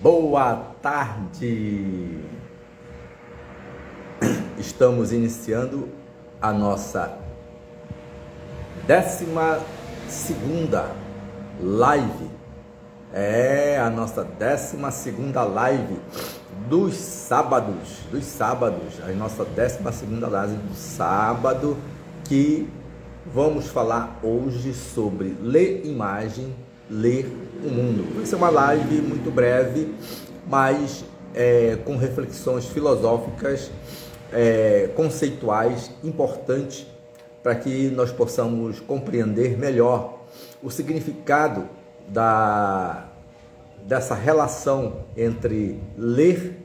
Boa tarde! Estamos iniciando a nossa 12ª live. A nossa 12ª live dos sábados, a nossa 12ª live do sábado, que vamos falar hoje sobre ler imagem, ler o mundo. Vai ser uma live muito breve, mas com reflexões filosóficas, conceituais, importantes, para que nós possamos compreender melhor o significado dessa relação entre ler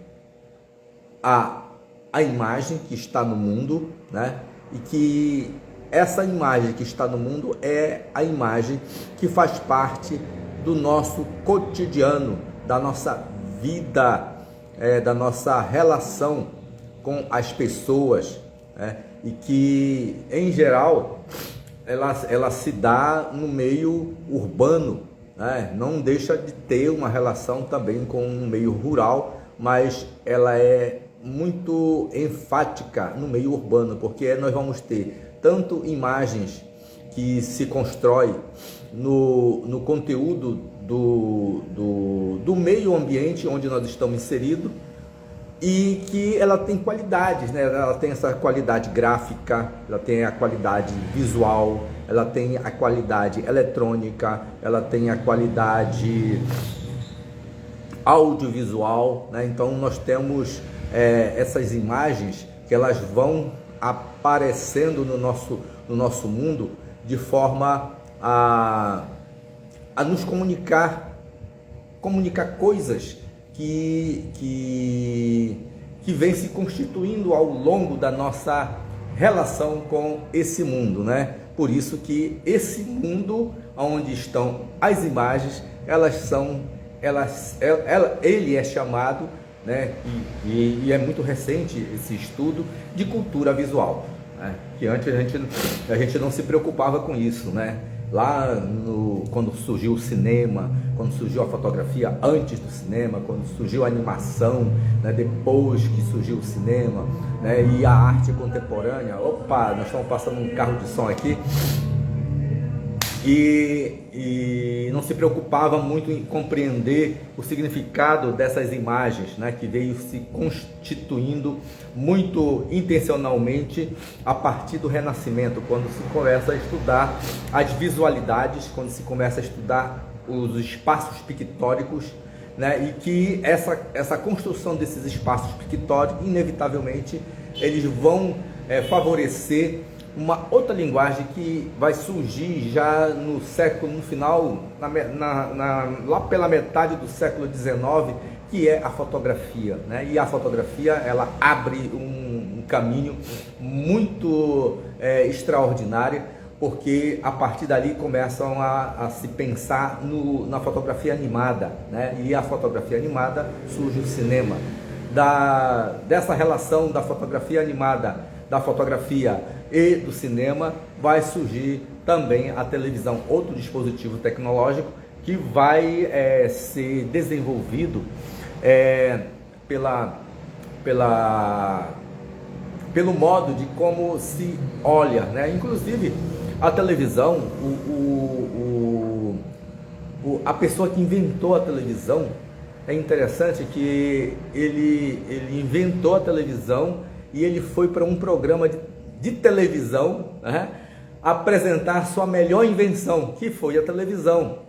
a imagem que está no mundo, né? E que essa imagem que está no mundo é a imagem que faz parte do nosso cotidiano, da nossa vida, da nossa relação com as pessoas, e que, em geral, ela se dá no meio urbano, né? Não deixa de ter uma relação também com o meio rural, mas ela é muito enfática no meio urbano, porque nós vamos ter tanto imagens que se constrói no conteúdo do meio ambiente onde nós estamos inseridos, e que ela tem qualidades, né? Ela tem essa qualidade gráfica, ela tem a qualidade visual, ela tem a qualidade eletrônica, ela tem a qualidade audiovisual, né? Então nós temos essas imagens que elas vão aparecendo no nosso mundo de forma a nos comunicar coisas que vem se constituindo ao longo da nossa relação com esse mundo, né? Por isso que esse mundo onde estão as imagens, ele é chamado, né? E é muito recente esse estudo de cultura visual, né? Que antes a gente não se preocupava com isso, né? Lá quando surgiu o cinema, quando surgiu a fotografia, antes do cinema, quando surgiu a animação, né, depois que surgiu o cinema, né, e a arte contemporânea. Opa, nós estamos passando um carro de som aqui. E não se preocupava muito em compreender o significado dessas imagens, né, que veio se constituindo muito intencionalmente a partir do Renascimento, quando se começa a estudar as visualidades, quando se começa a estudar os espaços pictóricos, né, e que essa construção desses espaços pictóricos, inevitavelmente, eles vão favorecer uma outra linguagem que vai surgir já no final, lá pela metade do século XIX, que é a fotografia, né? E a fotografia, ela abre um caminho muito extraordinário, porque a partir dali começam a se pensar na fotografia animada, né? E a fotografia animada surge o cinema. Dessa relação da fotografia animada, da fotografia e do cinema, vai surgir também a televisão, outro dispositivo tecnológico que vai ser desenvolvido pelo modo de como se olha, né? Inclusive a televisão, a pessoa que inventou a televisão, é interessante que ele inventou a televisão e ele foi para um programa de televisão, né, apresentar sua melhor invenção, que foi a televisão.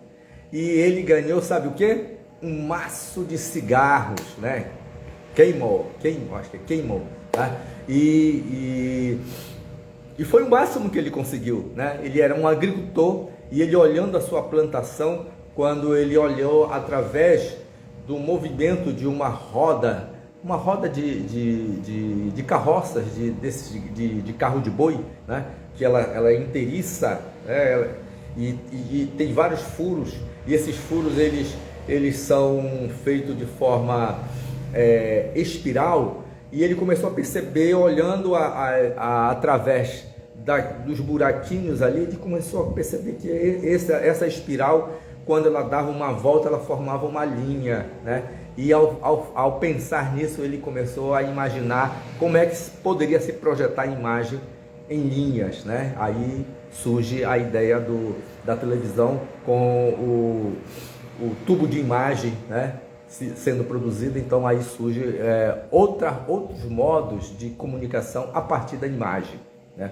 E ele ganhou, sabe o quê? Um maço de cigarros, né? Queimou, acho que queimou, tá? E foi o máximo que ele conseguiu, né? Ele era um agricultor e ele, olhando a sua plantação, quando ele olhou através do movimento de uma roda de carroças, de carro de boi, né? Que ela é inteiriça, né? E tem vários furos, e esses furos eles são feitos de forma espiral, e ele começou a perceber, olhando através dos buraquinhos ali, ele começou a perceber que essa espiral quando ela dava uma volta, ela formava uma linha, né? E ao pensar nisso, ele começou a imaginar como é que poderia se projetar a imagem em linhas, né? Aí surge a ideia da televisão com o tubo de imagem, né? Sendo produzido. Então aí surge outros modos de comunicação a partir da imagem, né?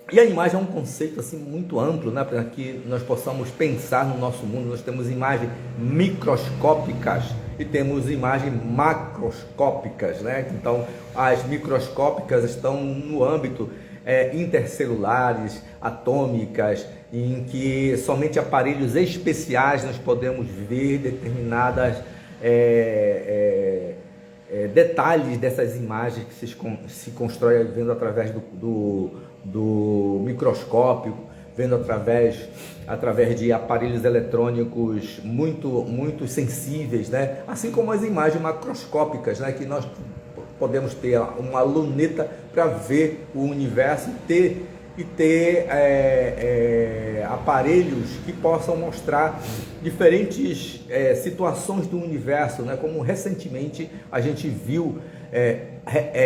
E a imagem é um conceito assim muito amplo, né, para que nós possamos pensar no nosso mundo. Nós temos imagens microscópicas e temos imagens macroscópicas, né? Então, as microscópicas estão no âmbito intercelulares, atômicas, em que somente aparelhos especiais nós podemos ver determinadas detalhes dessas imagens que se constrói vendo através do microscópio, vendo através de aparelhos eletrônicos muito sensíveis, né? Assim como as imagens macroscópicas, né? Que nós podemos ter uma luneta para ver o universo e ter aparelhos que possam mostrar diferentes situações do universo, né? Como recentemente a gente viu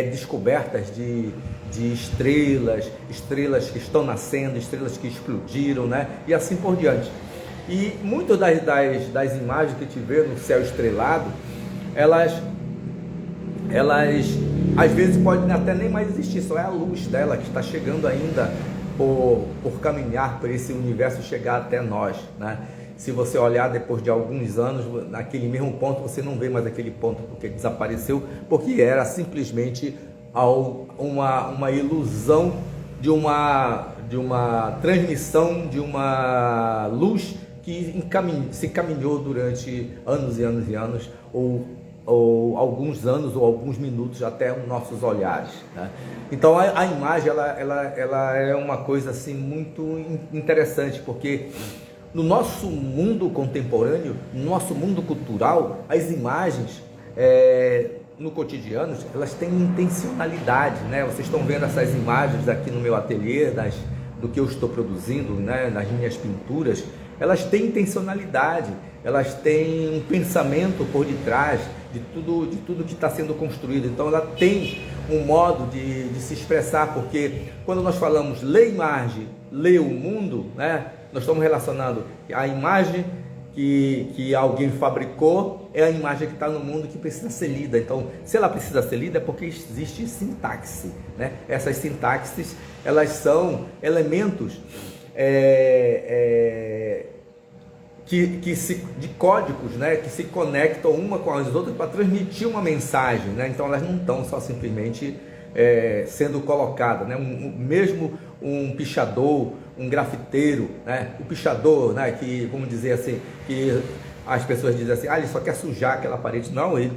descobertas de estrelas que estão nascendo, estrelas que explodiram, né? E assim por diante. E muitas das imagens que a gente vê no céu estrelado, elas às vezes podem até nem mais existir, só é a luz dela que está chegando ainda por caminhar por esse universo, chegar até nós, né? Se você olhar depois de alguns anos, naquele mesmo ponto, você não vê mais aquele ponto porque desapareceu, porque era simplesmente uma ilusão de uma transmissão de uma luz que se caminhou durante anos e anos e anos, ou alguns anos ou alguns minutos até os nossos olhares, né? Então a imagem ela é uma coisa assim muito interessante, porque no nosso mundo contemporâneo, no nosso mundo cultural, as imagens no cotidiano, elas têm intencionalidade, né? Vocês estão vendo essas imagens aqui no meu ateliê, do que eu estou produzindo, né? Nas minhas pinturas, elas têm intencionalidade, elas têm um pensamento por detrás de tudo que está sendo construído. Então ela tem um modo de se expressar, porque quando nós falamos ler imagem, ler o mundo, né? Nós estamos relacionando a imagem que alguém fabricou é a imagem que está no mundo, que precisa ser lida. Então, se ela precisa ser lida é porque existe sintaxe, né? Essas sintaxes, elas são elementos de códigos, né? Que se conectam uma com as outras para transmitir uma mensagem, né? Então, elas não estão só simplesmente sendo colocadas, né? Mesmo um pichador, um grafiteiro, né? O pichador, né? Que, vamos dizer assim, que as pessoas dizem assim, ele só quer sujar aquela parede. Não, ele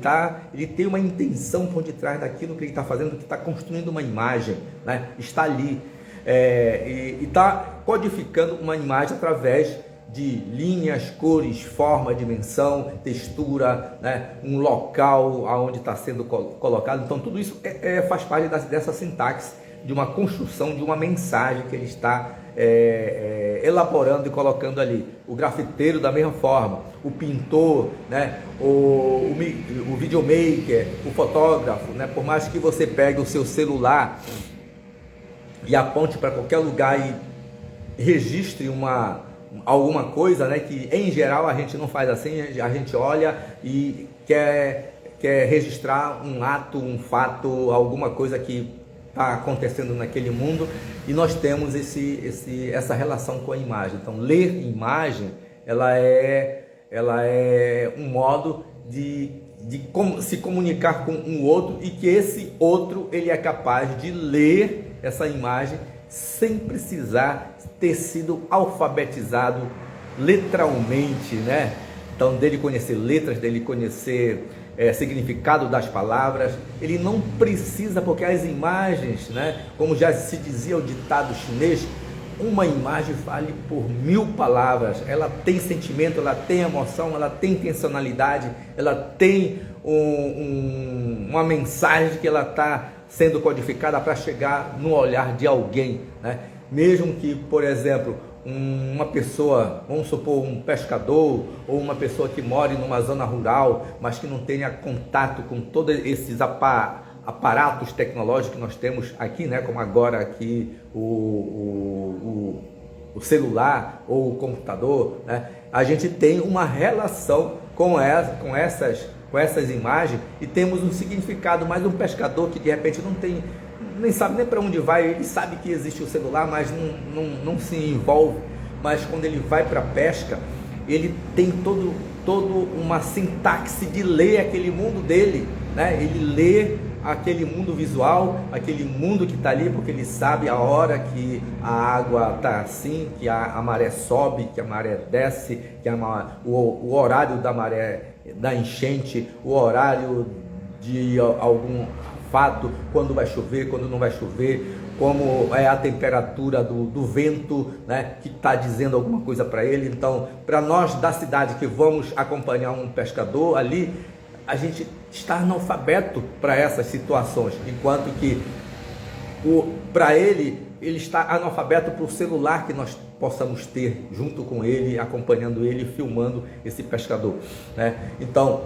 tem uma intenção por detrás daquilo que ele está fazendo, que está construindo uma imagem, né? Está ali e está codificando uma imagem através de linhas, cores, forma, dimensão, textura, né? Um local aonde está sendo colocado. Então tudo isso faz parte dessa sintaxe, de uma construção de uma mensagem que ele está elaborando e colocando ali. O grafiteiro da mesma forma, o pintor, né? o videomaker, o fotógrafo, né? Por mais que você pegue o seu celular e aponte para qualquer lugar e registre alguma coisa, né? Que em geral a gente não faz assim, a gente olha e quer registrar um ato, um fato, alguma coisa que está acontecendo naquele mundo, e nós temos essa relação com a imagem. Então, ler imagem, ela é um modo de se comunicar com um outro, e que esse outro ele é capaz de ler essa imagem sem precisar ter sido alfabetizado literalmente, né? Então, dele conhecer letras, dele conhecer significado das palavras, ele não precisa, porque as imagens, né? Como já se dizia o ditado chinês, uma imagem vale por 1000 palavras. Ela tem sentimento, ela tem emoção, ela tem intencionalidade, ela tem uma mensagem que ela está sendo codificada para chegar no olhar de alguém, né? Mesmo que, por exemplo, uma pessoa, vamos supor, um pescador ou uma pessoa que mora numa zona rural, mas que não tenha contato com todos esses aparatos tecnológicos que nós temos aqui, né? Como agora aqui o celular ou o computador, né? A gente tem uma relação com essas imagens e temos um significado. Mas um pescador que de repente nem sabe nem para onde vai, ele sabe que existe o celular, mas não se envolve. Mas quando ele vai para a pesca, ele tem todo uma sintaxe de ler aquele mundo dele, né? Ele lê aquele mundo visual, aquele mundo que está ali, porque ele sabe a hora que a água está assim, que a maré sobe, que a maré desce, que o horário da maré, da enchente, o horário de algum fato, quando vai chover, quando não vai chover, como é a temperatura do vento, né, que está dizendo alguma coisa para ele. Então, para nós da cidade que vamos acompanhar um pescador ali, a gente está analfabeto para essas situações, enquanto que para ele está analfabeto para o celular que nós possamos ter junto com ele, acompanhando ele, filmando esse pescador, né? Então,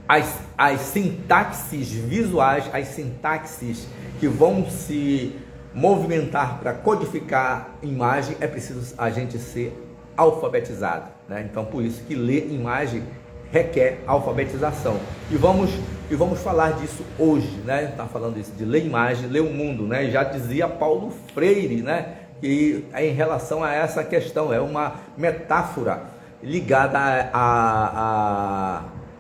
as sintaxes visuais, as sintaxes que vão se movimentar para codificar imagem, é preciso a gente ser alfabetizado, né? Então, por isso que ler imagem requer alfabetização. E vamos falar disso hoje, né? Está falando isso de ler imagem, ler o mundo, né? Já dizia Paulo Freire, né? Que em relação a essa questão é uma metáfora ligada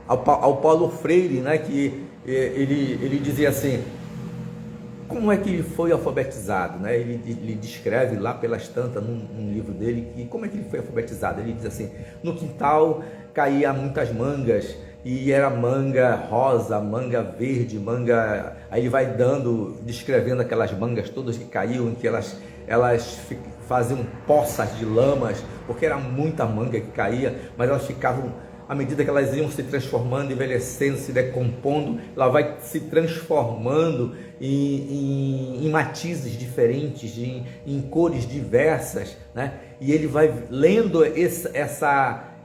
ao Paulo Freire, né? Que ele dizia assim: como é que ele foi alfabetizado, né? Ele descreve lá pelas tantas num livro dele que como é que ele foi alfabetizado. Ele diz assim: no quintal caía muitas mangas, e era manga rosa, manga verde, manga... Aí ele vai descrevendo aquelas mangas todas que caíam, em que elas faziam poças de lamas, porque era muita manga que caía, mas elas ficavam, à medida que elas iam se transformando, envelhecendo, se decompondo, ela vai se transformando em matizes diferentes, em cores diversas, né? E ele vai lendo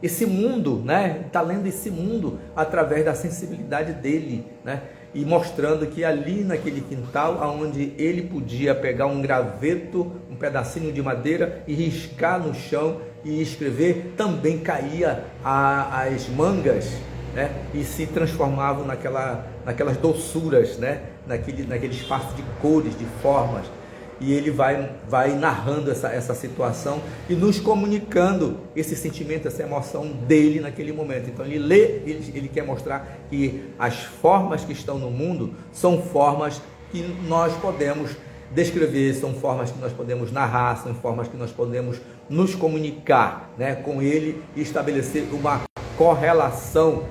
esse mundo, né? Está lendo esse mundo através da sensibilidade dele, né? E mostrando que ali naquele quintal, onde ele podia pegar um graveto, um pedacinho de madeira e riscar no chão e escrever, também caía as mangas, né? E se transformavam naquelas doçuras, né? Naquele espaço de cores, de formas. E ele vai narrando essa situação e nos comunicando esse sentimento, essa emoção dele naquele momento. Então ele lê, ele quer mostrar que as formas que estão no mundo são formas que nós podemos descrever, são formas que nós podemos narrar, são formas que nós podemos nos comunicar, né, com ele e estabelecer uma correlação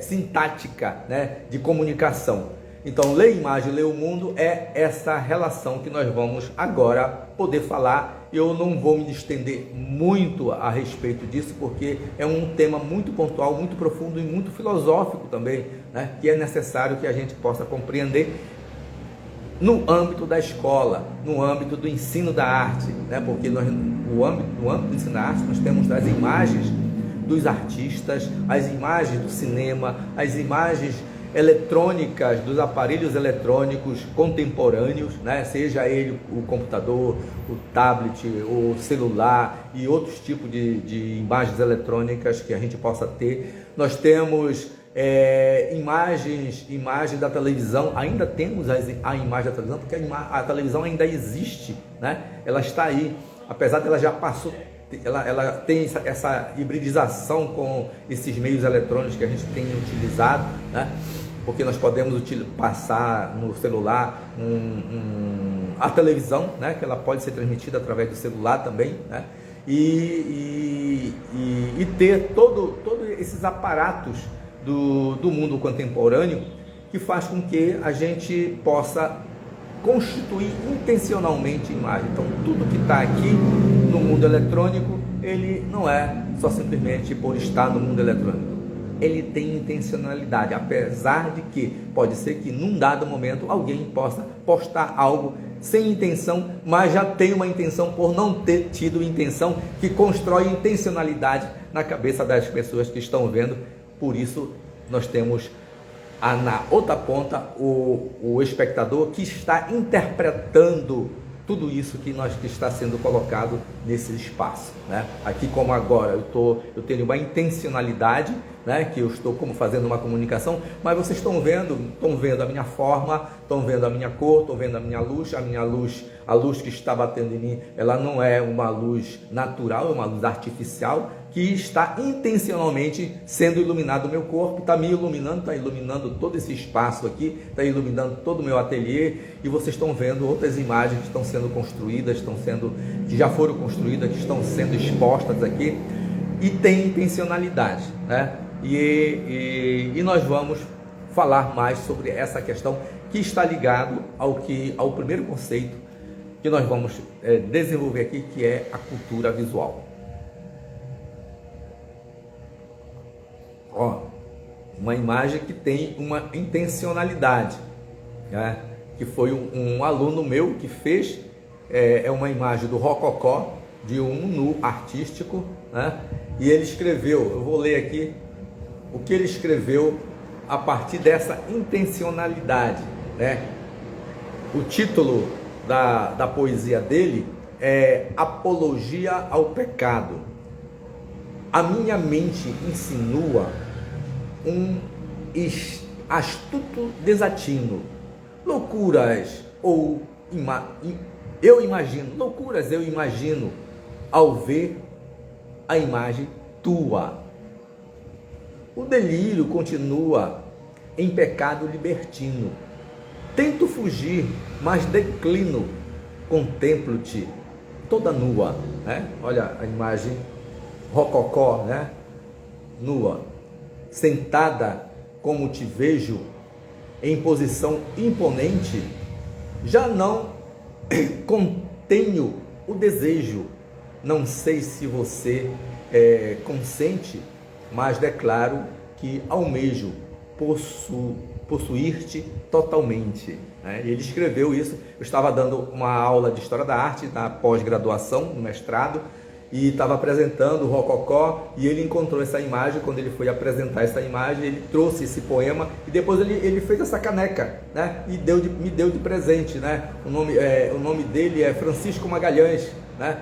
sintática, né, de comunicação. Então, ler imagem, ler o mundo é essa relação que nós vamos agora poder falar. Eu não vou me estender muito a respeito disso, porque é um tema muito pontual, muito profundo e muito filosófico também, né? Que é necessário que a gente possa compreender no âmbito da escola, no âmbito do ensino da arte, né? Porque no âmbito do ensino da arte nós temos as imagens dos artistas, as imagens do cinema, as imagens eletrônicas, dos aparelhos eletrônicos contemporâneos, né? Seja ele o computador, o tablet, o celular e outros tipos de imagens eletrônicas que a gente possa ter. Nós temos imagens da televisão, ainda temos a imagem da televisão, porque a televisão ainda existe, né? Ela está aí, apesar dela já passou, ela tem essa hibridização com esses meios eletrônicos que a gente tem utilizado, né? Porque nós podemos passar no celular a televisão, né? Que ela pode ser transmitida através do celular também, né? E ter todos esses aparatos do mundo contemporâneo que faz com que a gente possa constituir intencionalmente imagem. Então, tudo que está aqui no mundo eletrônico, ele não é só simplesmente por estar no mundo eletrônico. Ele tem intencionalidade, apesar de que pode ser que num dado momento alguém possa postar algo sem intenção, mas já tem uma intenção por não ter tido intenção, que constrói intencionalidade na cabeça das pessoas que estão vendo. Por isso nós temos na outra ponta o espectador que está interpretando tudo isso que está sendo colocado nesse espaço, né? Aqui, como agora eu tenho uma intencionalidade, né, que eu estou como fazendo uma comunicação, mas vocês estão vendo a minha forma, estão vendo a minha cor, estão vendo a luz que está batendo em mim, ela não é uma luz natural, é uma luz artificial que está intencionalmente sendo iluminado o meu corpo, está me iluminando, está iluminando todo esse espaço aqui, está iluminando todo o meu ateliê, e vocês estão vendo outras imagens que estão sendo construídas, que já foram construídas, que estão sendo expostas aqui, e tem intencionalidade, né? E nós vamos falar mais sobre essa questão que está ligado ao primeiro conceito que nós vamos desenvolver aqui, que é a cultura visual. Ó, uma imagem que tem uma intencionalidade, né? Que foi um aluno meu que fez, é uma imagem do rococó, de um nu artístico, né? E ele escreveu, eu vou ler aqui o que ele escreveu a partir dessa intencionalidade, né? O título da poesia dele é Apologia ao Pecado. A minha mente insinua um astuto desatino, loucuras eu imagino ao ver a imagem tua. O delírio continua em pecado libertino. Tento fugir, mas declino. Contemplo-te toda nua, né? Olha a imagem rococó, né? Nua, sentada como te vejo, em posição imponente, já não contenho o desejo. Não sei se você consente, mas declaro que almejo possuir-te totalmente, né? Ele escreveu isso. Eu estava dando uma aula de História da Arte na pós-graduação, no mestrado, e estava apresentando o rococó, e ele encontrou essa imagem. Quando ele foi apresentar essa imagem, ele trouxe esse poema, e depois ele fez essa caneca, né? E me deu de presente, né? O nome dele é Francisco Magalhães, né?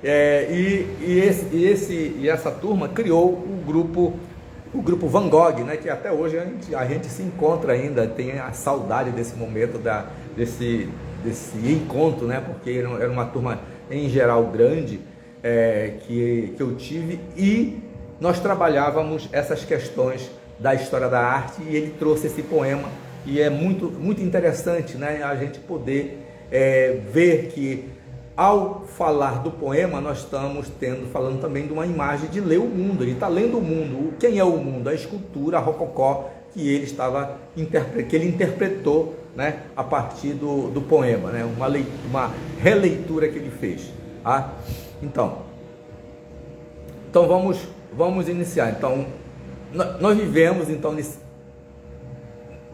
E essa turma criou o grupo Van Gogh, né? Que até hoje a gente se encontra ainda, tem a saudade desse momento, desse encontro, né? Porque era uma turma em geral grande, que eu tive, e nós trabalhávamos essas questões da história da arte, e ele trouxe esse poema, e é muito, muito interessante, né? A gente poder ver que, ao falar do poema, nós estamos falando também de uma imagem de ler o mundo. Ele está lendo o mundo. Quem é o mundo? A escultura, a rococó, que ele interpretou, né, a partir do poema, né? Uma releitura que ele fez. Tá? Então vamos iniciar. Então, nós vivemos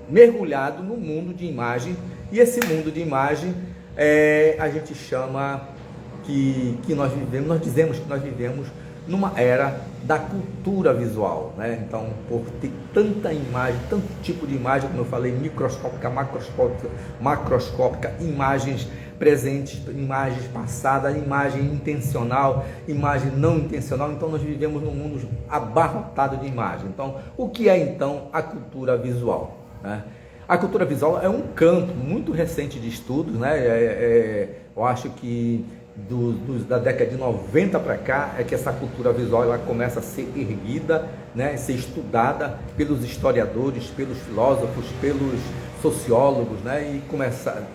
mergulhado no mundo de imagem, e esse mundo de imagem a gente chama que nós dizemos que nós vivemos numa era da cultura visual, né? Então, por ter tanta imagem, tanto tipo de imagem, como eu falei, microscópica, macroscópica, imagens presentes, imagens passadas, imagem intencional, imagem não intencional. Então nós vivemos num mundo abarrotado de imagem. Então, o que é então a cultura visual, né? A cultura visual é um campo muito recente de estudos, né? Eu acho que da década de 90 para cá é que essa cultura visual ela começa a ser erguida, né? Ser estudada pelos historiadores, pelos filósofos, pelos sociólogos, né? E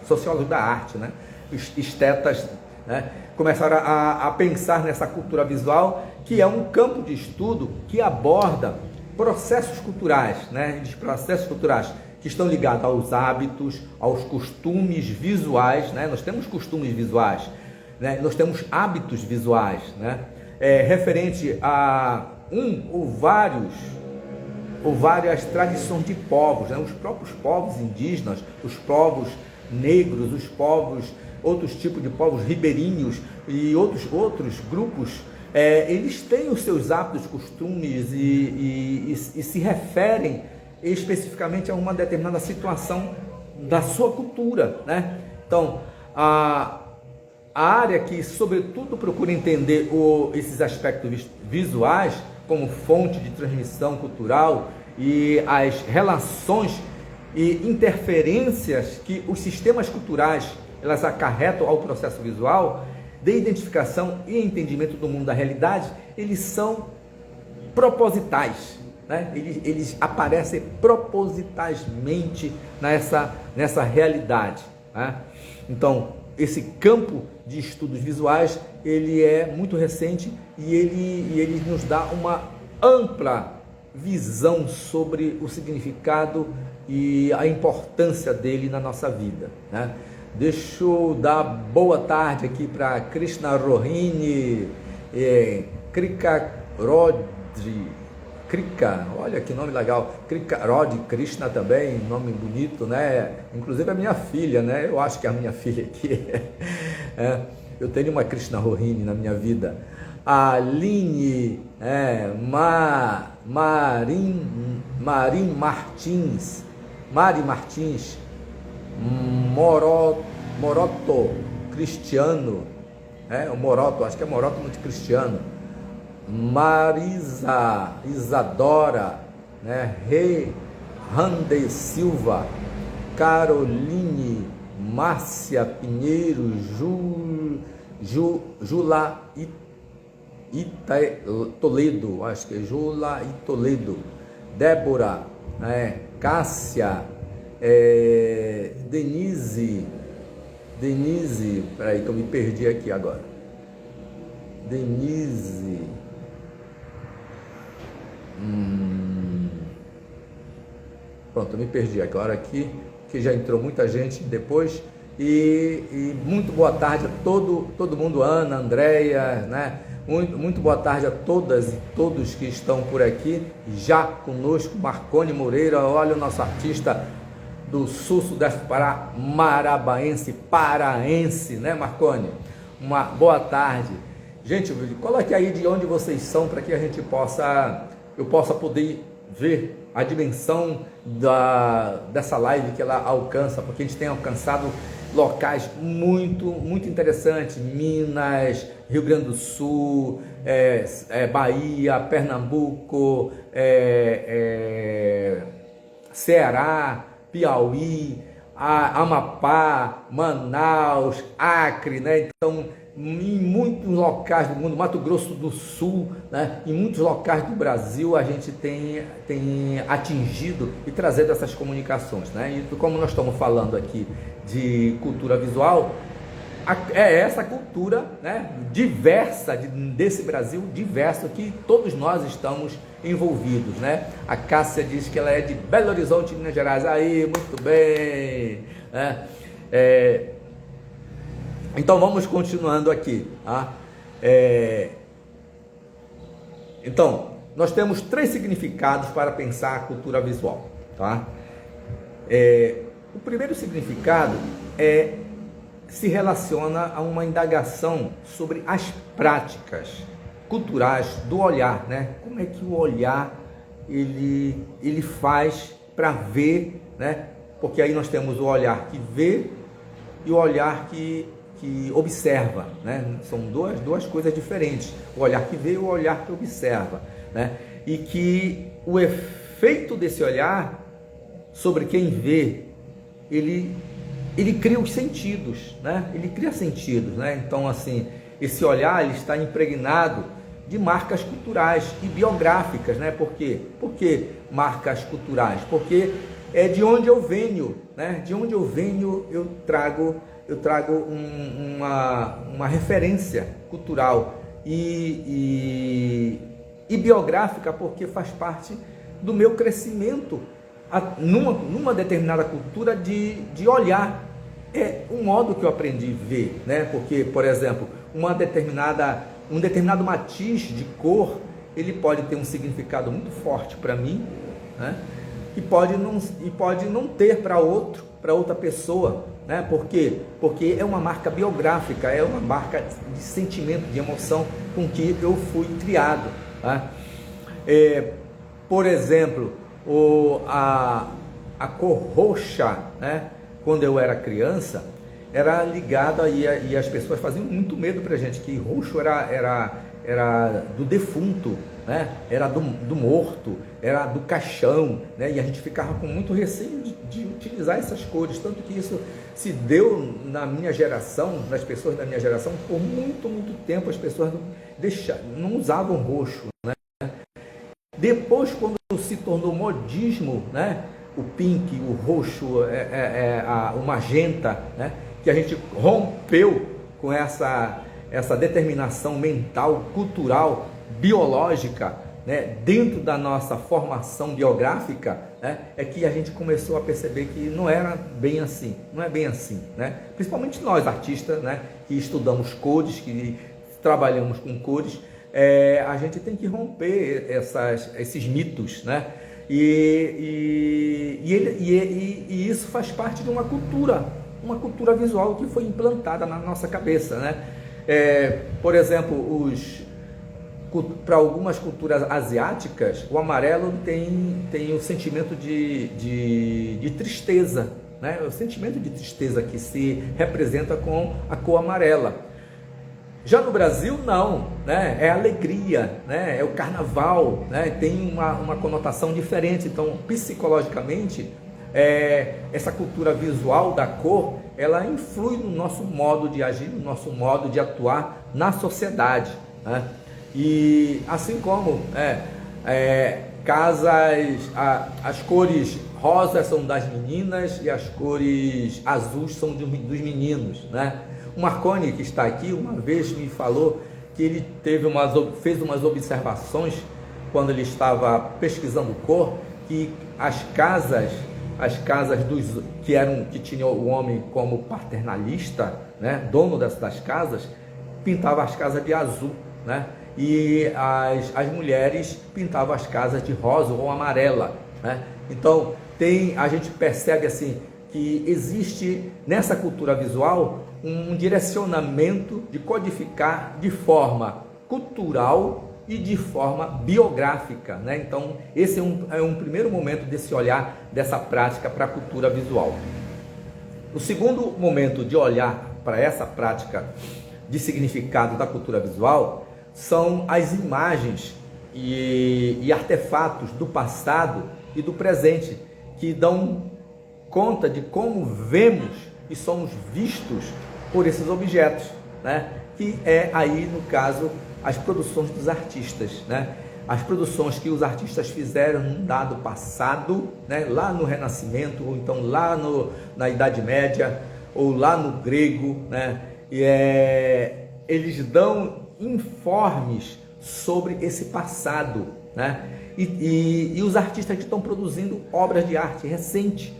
sociólogos da arte, né? Estetas, né? Começaram a pensar nessa cultura visual, que é um campo de estudo que aborda processos culturais, né? Processos culturais que estão ligados aos hábitos, aos costumes visuais, né? Nós temos costumes visuais, né? Nós temos hábitos visuais, né? Referente a ou várias tradições de povos, né? Os próprios povos indígenas, os povos negros, os povos outros tipos de povos ribeirinhos e outros grupos, eles têm os seus hábitos, costumes e se referem especificamente a uma determinada situação da sua cultura, né? Então, a área que, sobretudo, procura entender esses aspectos visuais como fonte de transmissão cultural e as relações e interferências que os sistemas culturais elas acarretam ao processo visual de identificação e entendimento do mundo da realidade, eles são propositais, né? Eles aparecem propositalmente nessa realidade, né? Então, esse campo de estudos visuais, ele é muito recente e ele nos dá uma ampla visão sobre o significado e a importância dele na nossa vida, né? Deixa eu dar boa tarde aqui para Krishna Rohini, Krika Rodri, Krika, olha que nome legal, Krika Rod Krishna também, nome bonito, né? Inclusive a minha filha, né? Eu acho que é a minha filha aqui. Eu tenho uma Krishna Rohini na minha vida. A Aline, Mari Martins, Moroto Cristiano, o Moroto, acho que é Moroto muito Cristiano, Marisa Isadora, né? Rande Silva, Caroline, Márcia Pinheiro, Jula Toledo, acho que é Jula Toledo, Débora, Cássia, Denise, peraí que eu me perdi aqui agora, Denise, pronto, eu me perdi agora aqui, que já entrou muita gente depois, e muito boa tarde a todo mundo, Ana, Andréia, né? Muito boa tarde a todas e todos que estão por aqui, já conosco, Marcone Moreira, olha o nosso artista do sul-sudeste do Pará, paraense, né, Marcone? Uma boa tarde. Gente, coloque aí de onde vocês são para que a gente eu possa poder ver a dimensão dessa live que ela alcança, porque a gente tem alcançado locais muito, muito interessantes, Minas, Rio Grande do Sul, Bahia, Pernambuco, Ceará, Piauí, Amapá, Manaus, Acre, né? Então, em muitos locais do mundo, Mato Grosso do Sul, né? Em muitos locais do Brasil, a gente tem atingido e trazido essas comunicações, né? E como nós estamos falando aqui de cultura visual, é essa cultura, né, diversa desse Brasil diverso que todos nós estamos envolvidos, né? A Cássia diz que ela é de Belo Horizonte, Minas Gerais. Aí, muito bem, né? Então vamos continuando aqui, tá? Então nós temos 3 significados para pensar a cultura visual, tá? O primeiro significado se relaciona a uma indagação sobre as práticas culturais do olhar, né? Como é que o olhar ele faz para ver, né? Porque aí nós temos o olhar que vê e o olhar que observa, né? São duas coisas diferentes, o olhar que vê e o olhar que observa, né? E que o efeito desse olhar sobre quem vê, ele cria os sentidos, né? Ele cria sentidos, né? Então, assim, esse olhar ele está impregnado de marcas culturais e biográficas, né? Por quê? Por que marcas culturais? Porque é de onde eu venho, né? De onde eu venho, eu trago uma referência cultural e biográfica, porque faz parte do meu crescimento numa determinada cultura de olhar. É um modo que eu aprendi a ver, né? Porque, por exemplo, um determinado matiz de cor, ele pode ter um significado muito forte para mim, né? E pode não ter para outra pessoa, né? Por quê? Porque é uma marca biográfica, é uma marca de sentimento, de emoção com que eu fui criado, tá? Por exemplo, a cor roxa, né? Quando eu era criança, era ligada e as pessoas faziam muito medo pra gente, que roxo era do defunto, né? Era do morto, era do caixão, né? E a gente ficava com muito receio de utilizar essas cores, tanto que isso se deu na minha geração, nas pessoas da minha geração, por muito tempo as pessoas não usavam roxo, né? Depois, quando se tornou modismo, né? O pink, o roxo, o magenta, né? Que a gente rompeu com essa determinação mental, cultural, biológica, né, dentro da nossa formação biográfica, né, é que a gente começou a perceber que não era bem assim, não é bem assim, né? Principalmente nós artistas, né, que estudamos cores, que trabalhamos com cores, a gente tem que romper esses mitos, né? E isso faz parte de uma cultura visual que foi implantada na nossa cabeça, né? Por exemplo, para algumas culturas asiáticas, o amarelo tem o sentimento de tristeza, né? O sentimento de tristeza que se representa com a cor amarela. Já no Brasil, não, né? É alegria, né? É o carnaval, né? Tem uma conotação diferente. Então, psicologicamente, essa cultura visual da cor, ela influi no nosso modo de agir, no nosso modo de atuar na sociedade, né? E assim como as cores rosas são das meninas e as cores azuis são dos meninos, né? O Marconi, que está aqui, uma vez me falou que ele fez umas observações quando ele estava pesquisando cor, que as casas que tinham o homem como paternalista, né, dono das casas, pintavam as casas de azul, né? E as mulheres pintavam as casas de rosa ou amarela, né? Então a gente percebe assim que existe nessa cultura visual um direcionamento de codificar de forma cultural e de forma biográfica, né? Então esse é um primeiro momento desse olhar, dessa prática para a cultura visual. O segundo momento de olhar para essa prática de significado da cultura visual são as imagens e artefatos do passado e do presente, que dão conta de como vemos e somos vistos por esses objetos, né? Que aí, no caso, as produções dos artistas, né? As produções que os artistas fizeram num dado passado, né? Lá no Renascimento, ou então lá na Idade Média, ou lá no grego, né? E eles dão informes sobre esse passado, né? E os artistas que estão produzindo obras de arte recente,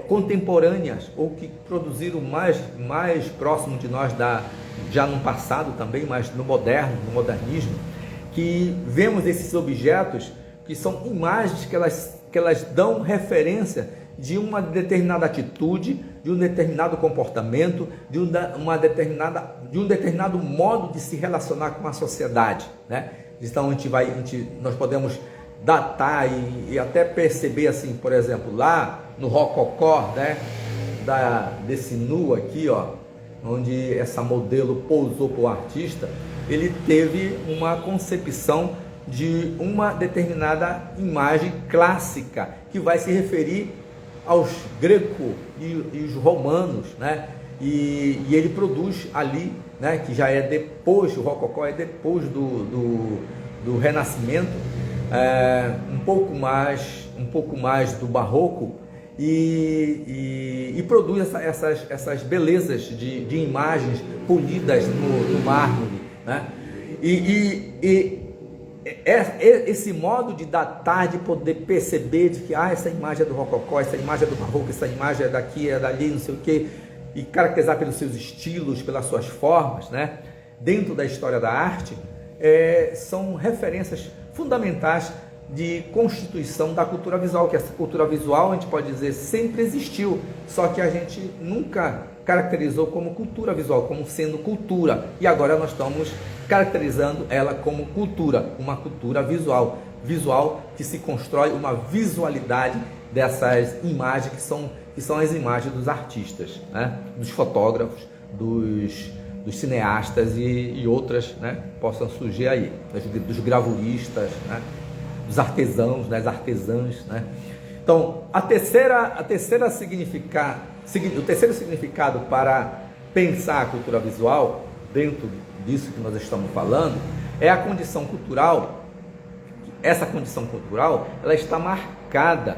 contemporâneas, ou que produziram mais próximo de nós, já no passado também, mas no modernismo, que vemos esses objetos que são imagens que elas dão referência de uma determinada atitude, de um determinado comportamento, de um determinado modo de se relacionar com a sociedade, né? Então nós podemos datar e até perceber assim, por exemplo, lá no Rococó, né, desse nu aqui, ó, onde essa modelo pousou para o artista, ele teve uma concepção de uma determinada imagem clássica que vai se referir aos gregos e os romanos, né? E ele produz ali, né, que já é depois, o Rococó é depois do Renascimento, um pouco mais do Barroco, e produz essas belezas de imagens polidas no mármore, né? Esse modo de datar, de poder perceber de que essa imagem é do Rococó, essa imagem é do Barroco, essa imagem é daqui, é dali, não sei o que, e caracterizar pelos seus estilos, pelas suas formas, né? Dentro da história da arte, são referências fundamentais de constituição da cultura visual, que essa cultura visual, a gente pode dizer, sempre existiu, só que a gente nunca caracterizou como cultura visual, como sendo cultura, e agora nós estamos caracterizando ela como cultura, uma cultura visual, que se constrói uma visualidade dessas imagens que são as imagens dos artistas, né? Dos fotógrafos, dos cineastas e outras, né, possam surgir aí, dos gravuristas, né, dos artesãos, das artesãs, né? Então, o terceiro significado para pensar a cultura visual, dentro disso que nós estamos falando, é a condição cultural. Essa condição cultural, ela está marcada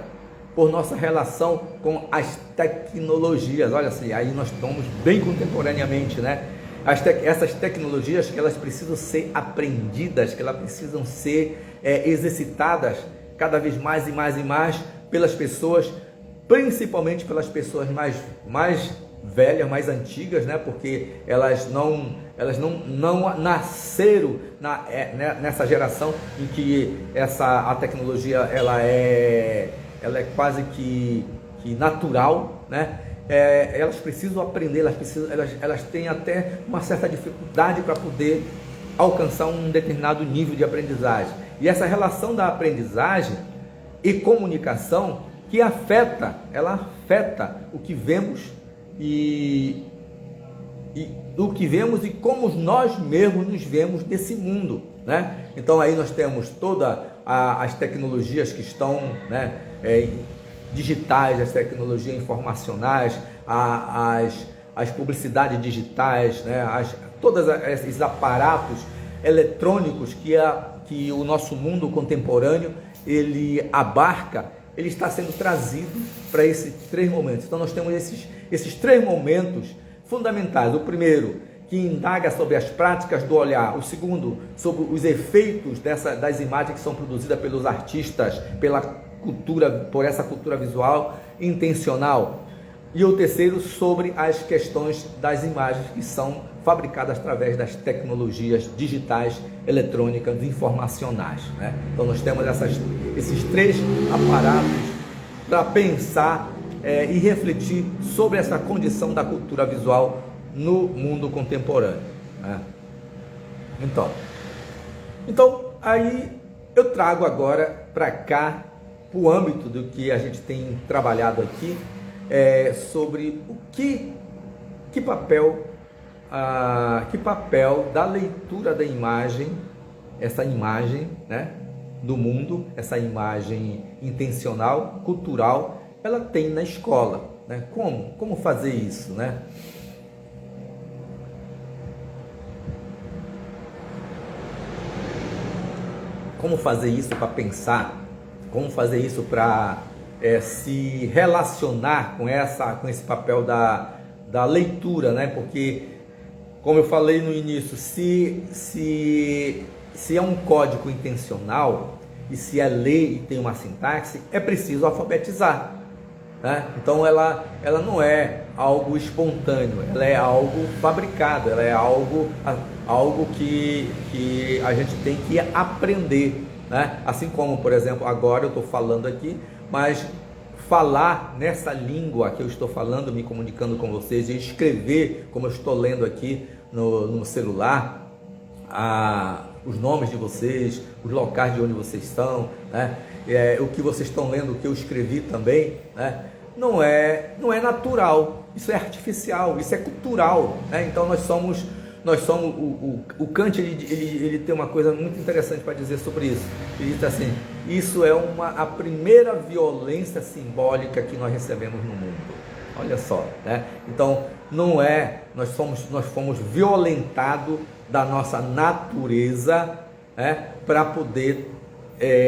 por nossa relação com as tecnologias. Olha assim, aí nós estamos bem contemporaneamente, né? Essas tecnologias que elas precisam ser aprendidas, que elas precisam ser exercitadas cada vez mais e mais e mais pelas pessoas, principalmente pelas pessoas mais velhas, mais antigas, né? Porque elas não nasceram nessa geração em que a tecnologia ela é quase que natural, né? Elas precisam aprender, elas têm até uma certa dificuldade para poder alcançar um determinado nível de aprendizagem. E essa relação da aprendizagem e comunicação que afeta o que vemos e como nós mesmos nos vemos nesse mundo, né? Então aí nós temos todas as tecnologias que estão, né, digitais, as tecnologias informacionais, as publicidades digitais, né, todos esses aparatos eletrônicos que o nosso mundo contemporâneo ele abarca, ele está sendo trazido para esses três momentos. Então nós temos esses três momentos fundamentais. O primeiro, que indaga sobre as práticas do olhar. O segundo, sobre os efeitos das imagens que são produzidas pelos artistas, por essa cultura visual intencional. E o terceiro, sobre as questões das imagens que são fabricadas através das tecnologias digitais, eletrônicas, informacionais, né? Então nós temos esses três aparatos para pensar e refletir sobre essa condição da cultura visual no mundo contemporâneo, né? Então aí eu trago agora para cá, o âmbito do que a gente tem trabalhado aqui, sobre que papel da leitura da imagem, essa imagem, né, do mundo, essa imagem intencional, cultural, ela tem na escola, né? Como fazer isso, né? Como fazer isso para pensar? Como fazer isso para se relacionar com esse papel da leitura, né? Porque, como eu falei no início, se é um código intencional e se é lei e tem uma sintaxe, é preciso alfabetizar, né? Então ela não é algo espontâneo, ela é algo fabricado, ela é algo que a gente tem que aprender, né? Assim como, por exemplo, agora eu estou falando aqui, mas falar nessa língua que eu estou falando, me comunicando com vocês, e escrever como eu estou lendo aqui no celular, os nomes de vocês, os locais de onde vocês estão, né? O que vocês estão lendo, o que eu escrevi também, né? Não é natural, isso é artificial, isso é cultural, né? Então nós somos o Kant ele tem uma coisa muito interessante para dizer sobre isso. Ele diz assim: isso é a primeira violência simbólica que nós recebemos no mundo. Olha só, né? Então nós fomos violentados da nossa natureza, né, para poder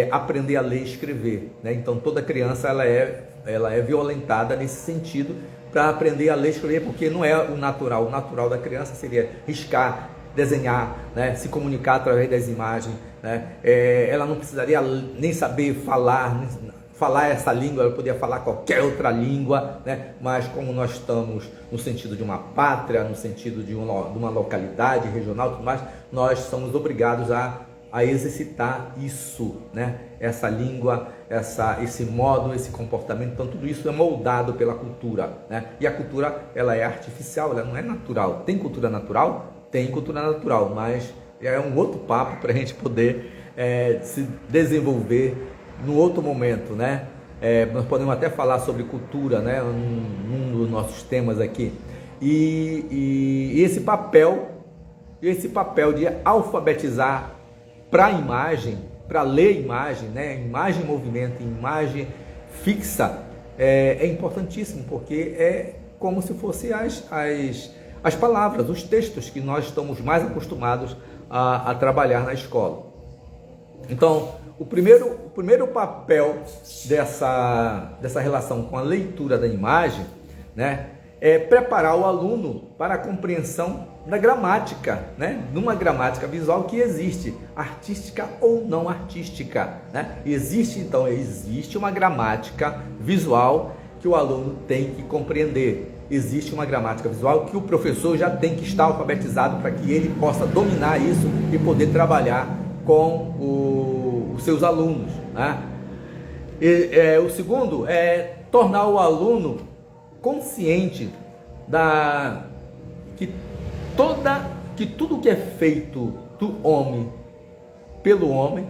aprender a ler e escrever, né? Então toda criança ela é violentada nesse sentido, para aprender a ler e escrever, porque não é o natural. O natural da criança seria riscar, desenhar, né, se comunicar através das imagens, né? Ela não precisaria nem saber falar essa língua, ela poderia falar qualquer outra língua, né? Mas como nós estamos no sentido de uma pátria, no sentido de uma localidade regional, tudo mais, nós somos obrigados a a exercitar isso, né? Essa língua, esse modo, esse comportamento. Então tudo isso é moldado pela cultura, né? E a cultura, ela é artificial, ela não é natural. Tem cultura natural? Tem cultura natural, mas é um outro papo para a gente poder se desenvolver no outro momento, né? Nós podemos até falar sobre cultura, né? Um dos nossos temas aqui. E esse papel de alfabetizar para a imagem, para ler imagem, né? Imagem em movimento, imagem fixa, é importantíssimo, porque é como se fossem as palavras, os textos que nós estamos mais acostumados a trabalhar na escola. Então, o primeiro papel dessa relação com a leitura da imagem, né, é preparar o aluno para a compreensão da gramática, né, numa gramática visual que existe, artística ou não artística, né? Existe uma gramática visual que o aluno tem que compreender. Existe uma gramática visual que o professor já tem que estar alfabetizado para que ele possa dominar isso e poder trabalhar com os seus alunos, né? O segundo é tornar o aluno consciente que tudo que é feito do homem pelo homem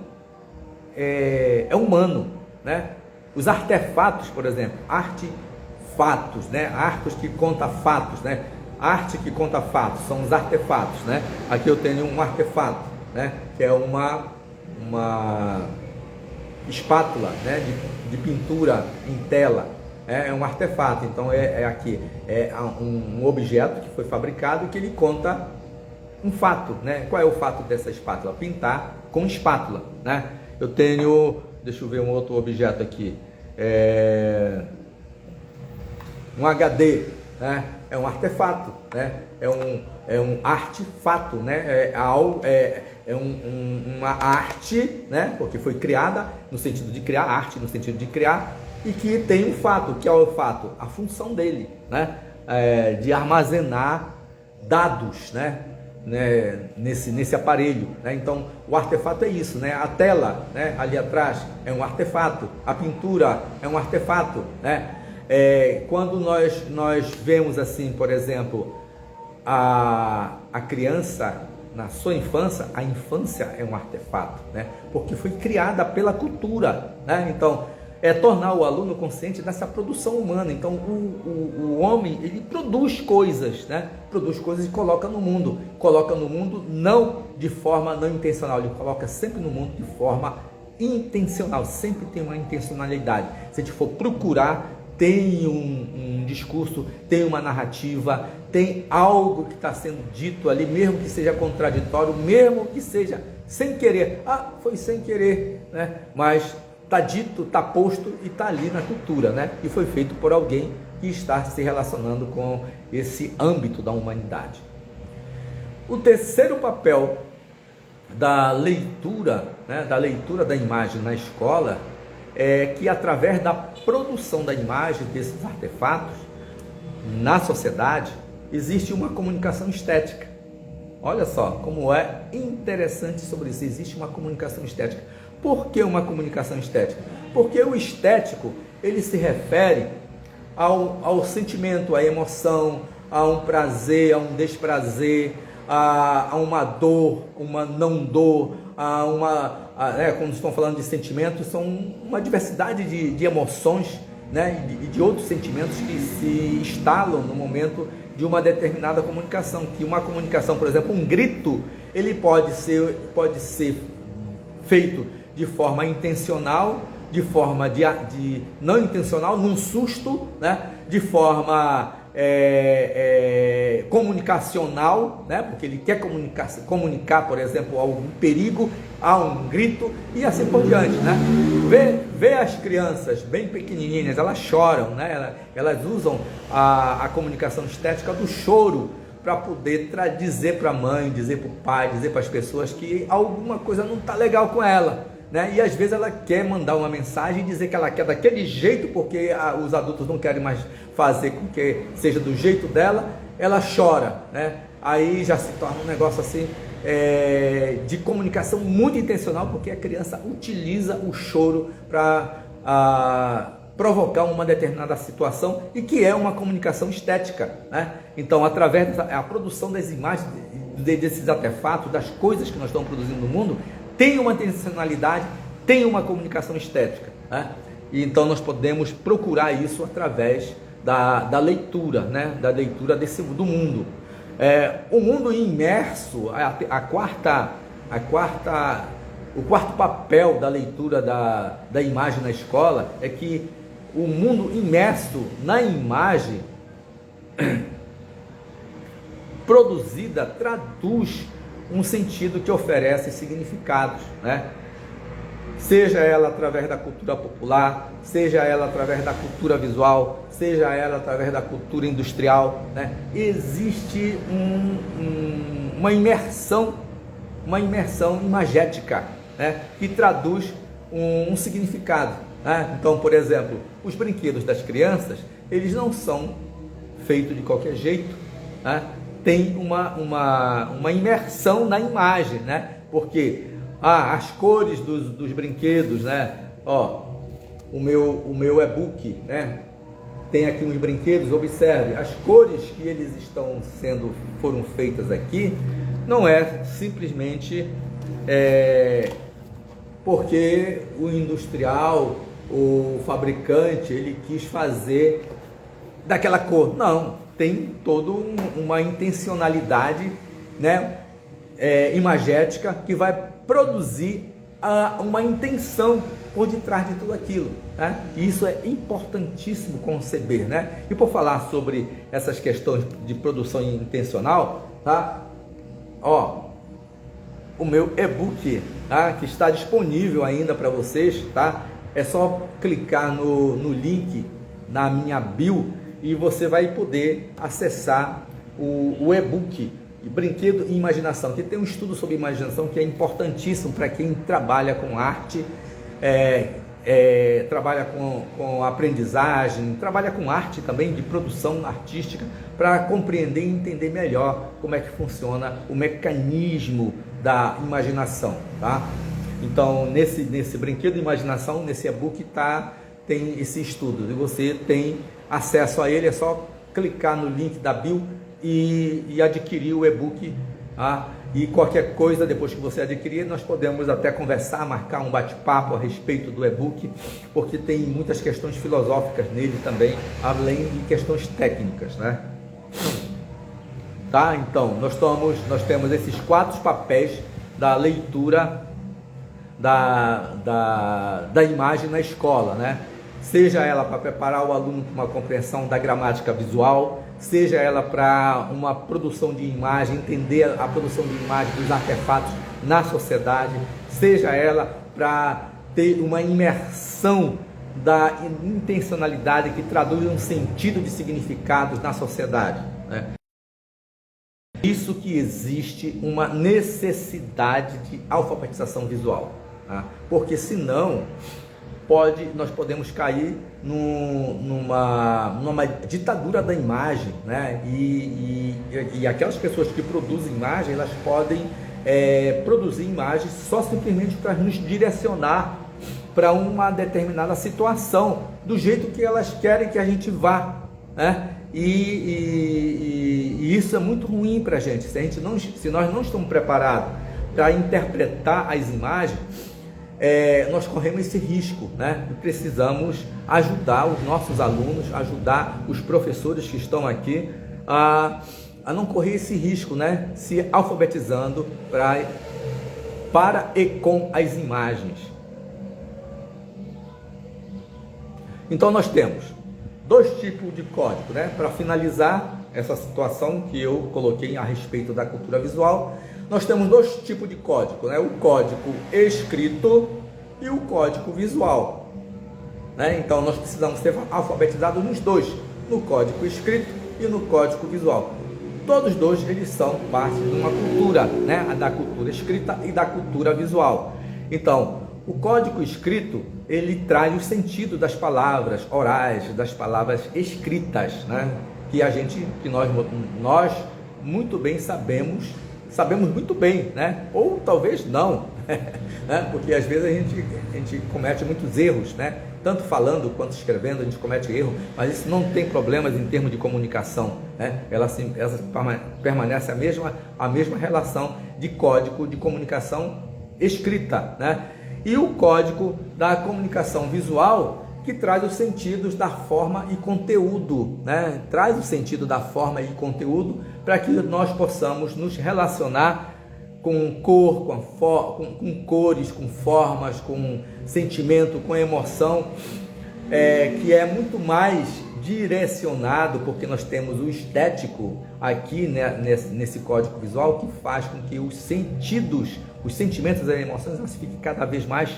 é humano, né? Os artefatos, por exemplo, artefatos, né? Artes que conta fatos, né? Arte que conta fatos, são os artefatos, né? Aqui eu tenho um artefato, né? Que é uma espátula, né? De pintura em tela. É um artefato. Então aqui um objeto que foi fabricado e que ele conta um fato, né? Qual é o fato dessa espátula? Pintar com espátula, né? Eu tenho, deixa eu ver um outro objeto aqui, um HD, né? É um artefato, né? É um artefato, né? Uma arte, né? Porque foi criada no sentido de criar arte, no sentido de criar, e que tem um fato. Que é o fato? A função dele, né? De armazenar dados, né? Nesse aparelho, né? Então o artefato é isso, né? A tela, né? Ali atrás é um artefato, a pintura é um artefato, né? Quando nós vemos assim, por exemplo, a criança na sua infância, a infância é um artefato, né? Porque foi criada pela cultura, né? Então tornar o aluno consciente dessa produção humana. Então o homem, ele produz coisas, né? Produz coisas e coloca no mundo não de forma não intencional, ele coloca sempre no mundo de forma intencional, sempre tem uma intencionalidade. Se a gente for procurar, tem um discurso, tem uma narrativa, tem algo que está sendo dito ali, mesmo que seja contraditório, mesmo que seja sem querer, foi sem querer, né? Mas está dito, está posto e está ali na cultura, né? E foi feito por alguém que está se relacionando com esse âmbito da humanidade. O terceiro papel da leitura, né, da imagem na escola, é que através da produção da imagem desses artefatos na sociedade existe uma comunicação estética. Olha só como é interessante sobre isso. Existe uma comunicação estética. Por que uma comunicação estética? Porque o estético, ele se refere ao sentimento, à emoção, a um prazer, a um desprazer, a uma dor, uma não dor, quando estão falando de sentimentos, são uma diversidade de emoções, né, e de outros sentimentos que se instalam no momento de uma determinada comunicação. Que uma comunicação, por exemplo, um grito, ele pode ser feito de forma intencional, de forma de não intencional, num susto, né? De forma comunicacional, né? Porque ele quer comunicar, por exemplo, algum perigo, há um grito e assim por diante, né? Vê as crianças bem pequenininhas, elas choram, né? Elas usam a comunicação estética do choro para poder dizer para a mãe, dizer para o pai, dizer para as pessoas que alguma coisa não está legal com ela, né? E às vezes ela quer mandar uma mensagem e dizer que ela quer daquele jeito, porque os adultos não querem mais fazer com que seja do jeito dela, ela chora, né? Aí já se torna um negócio assim de comunicação muito intencional, porque a criança utiliza o choro para provocar uma determinada situação e que é uma comunicação estética, né? Então, através da produção das imagens, desses artefatos, das coisas que nós estamos produzindo no mundo, tem uma intencionalidade, tem uma comunicação estética, né? E então nós podemos procurar isso através da leitura, né? Da leitura do mundo. O mundo imerso, o quarto papel da leitura da imagem na escola é que o mundo imerso na imagem produzida traduz um sentido que oferece significados, né? Seja ela através da cultura popular, seja ela através da cultura visual, seja ela através da cultura industrial, né? Existe uma imersão imagética, né? Que traduz um significado, né? Então, por exemplo, os brinquedos das crianças, eles não são feitos de qualquer jeito, né? Tem uma imersão na imagem, né? Porque as cores dos brinquedos, né? O meu e-book, né? Tem aqui uns brinquedos, observe, as cores que eles foram feitas aqui, não é simplesmente porque o industrial, o fabricante, ele quis fazer daquela cor. Não, tem toda uma intencionalidade, né? Imagética, que vai produzir uma intenção por detrás de tudo aquilo, né? E isso é importantíssimo conceber, né? E por falar sobre essas questões de produção intencional, tá? O meu e-book, tá? Que está disponível ainda para vocês, tá? É só clicar no link na minha bio e você vai poder acessar o e-book Brinquedo e Imaginação, que tem um estudo sobre imaginação que é importantíssimo para quem trabalha com arte, trabalha com aprendizagem, trabalha com arte também, de produção artística, para compreender e entender melhor como é que funciona o mecanismo da imaginação, tá? Então, nesse Brinquedo de Imaginação, nesse e-book, tem esse estudo, e você tem acesso a ele, é só clicar no link da bio e adquirir o e-book, tá? E qualquer coisa, depois que você adquirir, nós podemos até conversar, marcar um bate-papo a respeito do e-book, porque tem muitas questões filosóficas nele também, além de questões técnicas, né? Tá? Então, nós temos esses 4 papéis da leitura da imagem na escola, né? Seja ela para preparar o aluno para uma compreensão da gramática visual, seja ela para uma produção de imagem, entender a produção de imagem dos artefatos na sociedade, seja ela para ter uma imersão da intencionalidade que traduz um sentido de significados na sociedade, né? Isso que existe uma necessidade de alfabetização visual, tá? Porque senão nós podemos cair numa ditadura da imagem, né? E aquelas pessoas que produzem imagem, elas podem produzir imagens só simplesmente para nos direcionar para uma determinada situação, do jeito que elas querem que a gente vá, né? E isso é muito ruim para a gente. Se nós não estamos preparados para interpretar as imagens, nós corremos esse risco, né? E precisamos ajudar os nossos alunos, ajudar os professores que estão aqui a não correr esse risco, né? Se alfabetizando para e com as imagens. Então nós temos 2 tipos de código, né? Para finalizar essa situação que eu coloquei a respeito da cultura visual, nós temos 2 tipos de código, né? O código escrito e o código visual, né? Então nós precisamos ser alfabetizados nos 2, no código escrito e no código visual. Todos 2 eles são parte de uma cultura, né? Da cultura escrita e da cultura visual. Então, o código escrito, ele traz o sentido das palavras orais, das palavras escritas, né? Que nós muito bem sabemos sabemos muito bem, né? Ou talvez não, né? Porque às vezes a gente comete muitos erros, né? Tanto falando quanto escrevendo a gente comete erro, mas isso não tem problemas em termos de comunicação, né? Ela permanece a mesma relação de código de comunicação escrita, né? E o código da comunicação visual, que traz os sentidos da forma e conteúdo, né? Traz o sentido da forma e conteúdo para que nós possamos nos relacionar com cor, com cores, com formas, com sentimento, com emoção, que é muito mais direcionado, porque nós temos o estético aqui, né, nesse código visual, que faz com que os sentidos, os sentimentos e as emoções elas fiquem cada vez mais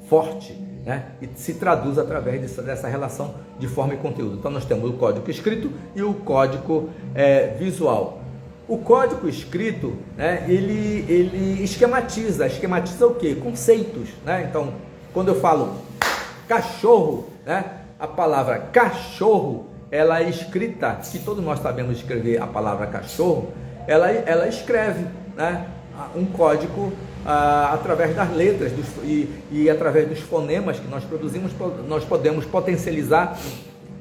forte, né? E se traduz através dessa relação de forma e conteúdo. Então nós temos o código escrito e o código visual. O código escrito, né, ele esquematiza o quê? Conceitos, né? Então, quando eu falo cachorro, né, a palavra cachorro, ela é escrita, que todos nós sabemos escrever a palavra cachorro, ela escreve, né, um código através das letras e através dos fonemas que nós produzimos, nós podemos potencializar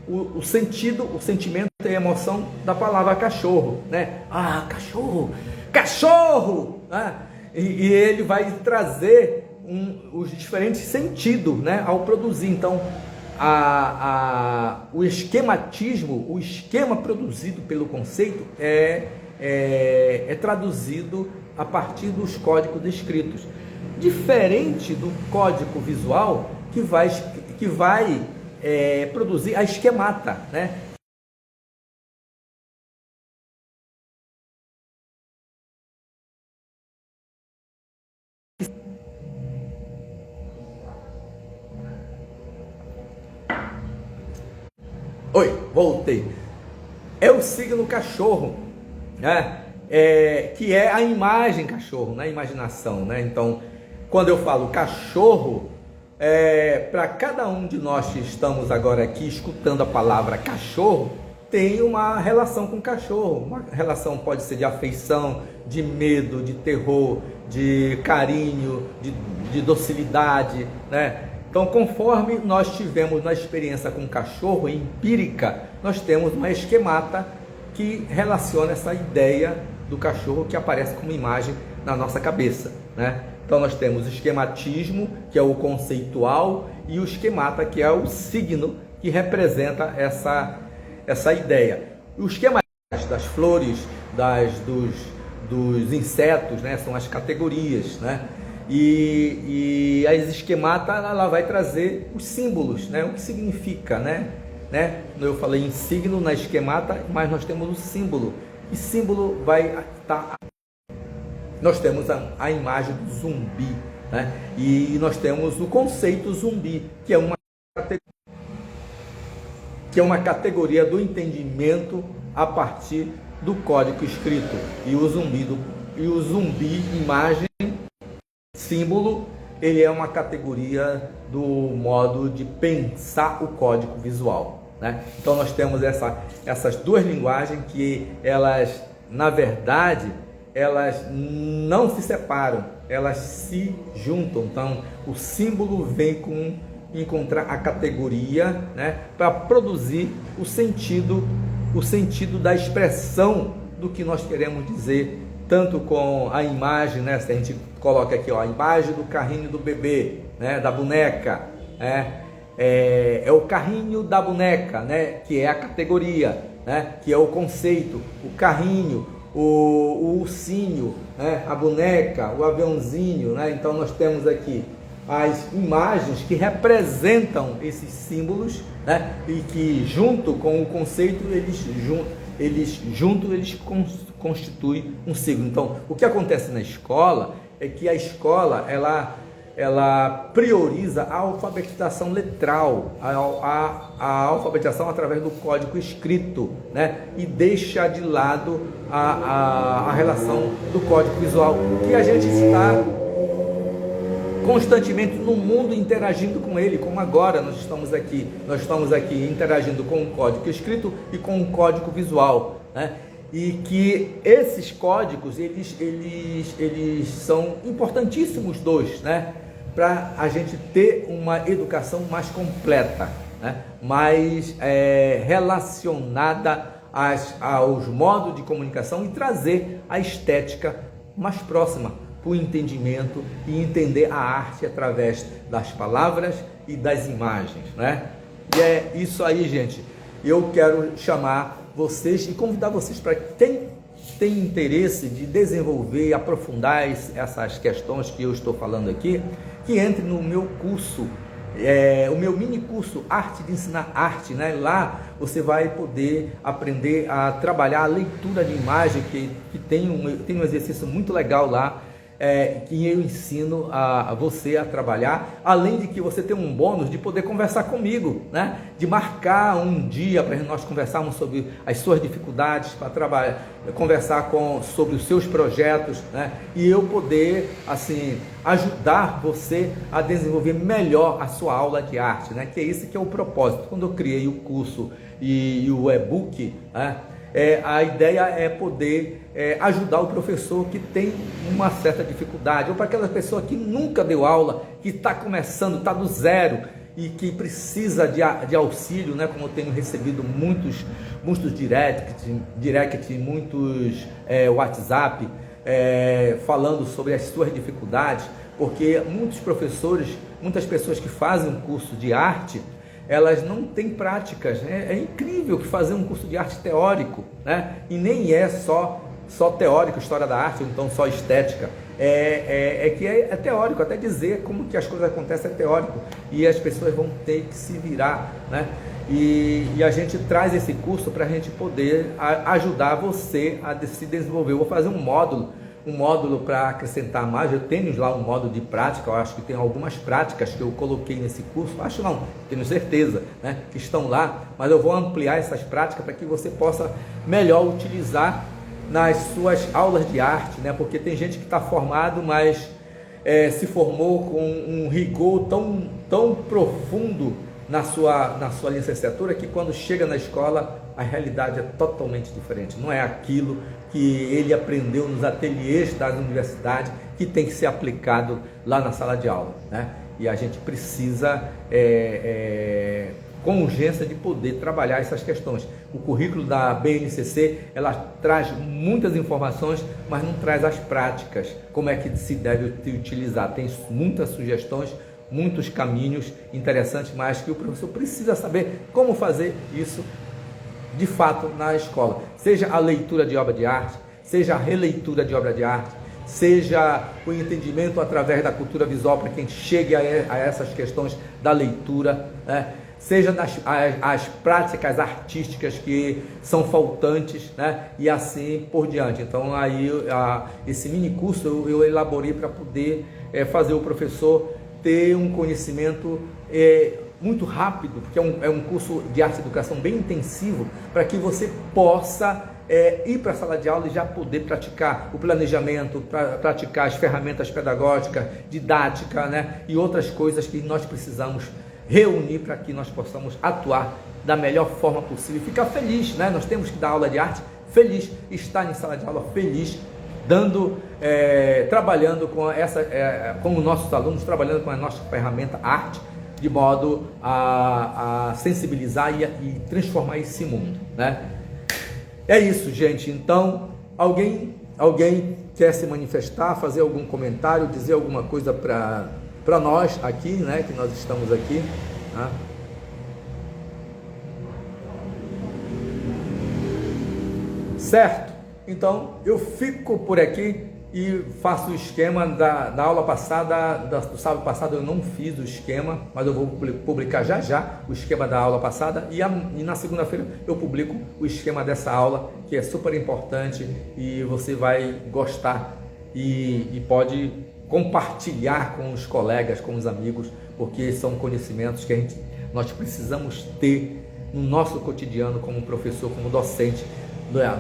o sentido, o sentimento e a emoção da palavra cachorro, né? Ah, cachorro, cachorro, né? E ele vai trazer os diferentes sentidos, né, ao produzir. Então, o esquematismo, o esquema produzido pelo conceito é traduzido a partir dos códigos escritos, diferente do código visual que vai produzir a esquemata, né? Oi, voltei. É o signo cachorro, né? Que é a imagem cachorro, né? Imaginação, né? Então, quando eu falo cachorro, para cada um de nós que estamos agora aqui escutando a palavra cachorro, tem uma relação com cachorro. Uma relação pode ser de afeição, de medo, de terror, de carinho, de docilidade, né? Então, conforme nós tivemos na experiência com cachorro empírica, nós temos uma esquemata que relaciona essa ideia do cachorro que aparece como imagem na nossa cabeça, né? Então nós temos o esquematismo, que é o conceitual, e o esquemata, que é o signo que representa essa ideia. Os esquemas das flores, dos insetos, né, são as categorias, né? E a esquemata ela vai trazer os símbolos, né? O que significa, né? Eu falei em signo na esquemata, mas nós temos o símbolo. E símbolo vai estar. Nós temos a imagem do zumbi, né? E nós temos o conceito zumbi, que é uma categoria do entendimento a partir do código escrito. E o zumbi, imagem, símbolo, ele é uma categoria do modo de pensar o código visual, né? Então nós temos essas duas linguagens que elas, na verdade, elas não se separam, elas se juntam. Então o símbolo vem com encontrar a categoria, né, para produzir o sentido da expressão do que nós queremos dizer, tanto com a imagem, né? Se a gente coloca aqui, ó, a imagem do carrinho do bebê, né, da boneca, é o carrinho da boneca, né, que é a categoria, né, que é o conceito, o carrinho, o ursinho, né, a boneca, o aviãozinho, né? Então nós temos aqui as imagens que representam esses símbolos, né, e que junto com o conceito eles constituem um signo. Então, o que acontece na escola é que a escola ela prioriza a alfabetização letral, a alfabetização através do código escrito, né? E deixa de lado a relação do código visual, que a gente está constantemente no mundo interagindo com ele, como agora nós estamos aqui interagindo com o código escrito e com o código visual, né? e que esses códigos, eles são importantíssimos né, para a gente ter uma educação mais completa, né, mais relacionada aos modos de comunicação e trazer a estética mais próxima para o entendimento e entender a arte através das palavras e das imagens, né? E é isso aí, gente. Eu quero chamar vocês e convidar vocês para quem tem interesse de desenvolver e aprofundar essas questões que eu estou falando aqui, que entre no meu curso, o meu mini curso Arte de Ensinar Arte, né? Lá você vai poder aprender a trabalhar a leitura de imagem, que tem um exercício muito legal lá, que eu ensino a você a trabalhar, além de que você tem um bônus de poder conversar comigo, né? De marcar um dia para nós conversarmos sobre as suas dificuldades, para trabalhar, conversar sobre os seus projetos, né? E eu poder, assim, ajudar você a desenvolver melhor a sua aula de arte, né? Que é esse que é o propósito. Quando eu criei o curso e o e-book, né? A ideia é poder ajudar o professor que tem uma certa dificuldade, ou para aquela pessoa que nunca deu aula, que está começando, está do zero e que precisa de auxílio, né? Como eu tenho recebido muitos direct, muitos WhatsApp, falando sobre as suas dificuldades, porque muitos professores, muitas pessoas que fazem um curso de arte, elas não têm práticas, né? É incrível que fazer um curso de arte teórico, né? E nem é só teórico, história da arte, ou então só estética, que é teórico, até dizer como que as coisas acontecem é teórico, e as pessoas vão ter que se virar, né? E a gente traz esse curso para a gente poder ajudar você a se desenvolver. Eu vou fazer um módulo para acrescentar mais. Eu tenho lá um módulo de prática, eu acho que tem algumas práticas que eu coloquei nesse curso, acho não, tenho certeza, né, que estão lá, mas eu vou ampliar essas práticas para que você possa melhor utilizar nas suas aulas de arte, né, porque tem gente que está formado, mas se formou com um rigor tão profundo na sua licenciatura, que quando chega na escola a realidade é totalmente diferente. Não é aquilo que ele aprendeu nos ateliês das universidades que tem que ser aplicado lá na sala de aula, né? E a gente precisa com urgência de poder trabalhar essas questões. O currículo da BNCC, ela traz muitas informações, mas não traz as práticas, como é que se deve utilizar. Tem muitas sugestões, muitos caminhos interessantes, mas que o professor precisa saber como fazer isso de fato na escola. Seja a leitura de obra de arte, seja a releitura de obra de arte, seja o entendimento através da cultura visual para quem chegue a essas questões da leitura, né? Seja as práticas artísticas que são faltantes, né? E assim por diante. Então aí esse mini curso eu elaborei para poder fazer o professor ter um conhecimento muito rápido, porque é um curso de arte e educação bem intensivo, para que você possa ir para a sala de aula e já poder praticar o planejamento, praticar as ferramentas pedagógicas, didática, né? E outras coisas que nós precisamos reunir para que nós possamos atuar da melhor forma possível e ficar feliz, né? Nós temos que dar aula de arte feliz, estar em sala de aula feliz, trabalhando com os nossos alunos, trabalhando com a nossa ferramenta arte, de modo a sensibilizar e transformar esse mundo, né? É isso, gente. Então, alguém quer se manifestar, fazer algum comentário, dizer alguma coisa para nós aqui, né? Que nós estamos aqui, né? Certo? Então, eu fico por aqui e faço o esquema da aula passada, do sábado passado eu não fiz o esquema, mas eu vou publicar já o esquema da aula passada e na segunda-feira eu publico o esquema dessa aula, que é super importante e você vai gostar e pode compartilhar com os colegas, com os amigos, porque são conhecimentos que nós precisamos ter no nosso cotidiano como professor, como docente,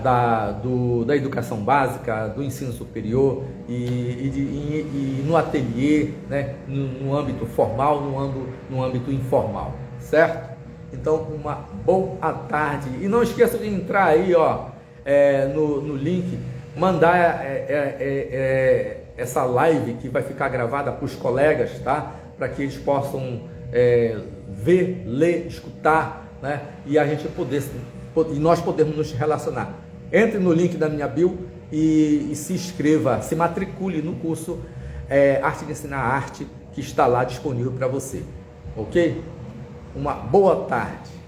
da educação básica, do ensino superior e no ateliê, né, no âmbito formal, no âmbito informal, certo? Então, uma boa tarde. E não esqueça de entrar aí, no link, mandar essa live que vai ficar gravada para os colegas, tá? Para que eles possam ver, ler, escutar, né? E a gente e nós podemos nos relacionar. Entre no link da minha bio e se inscreva, se matricule no curso Arte de Ensinar Arte, que está lá disponível para você, ok? Uma boa tarde.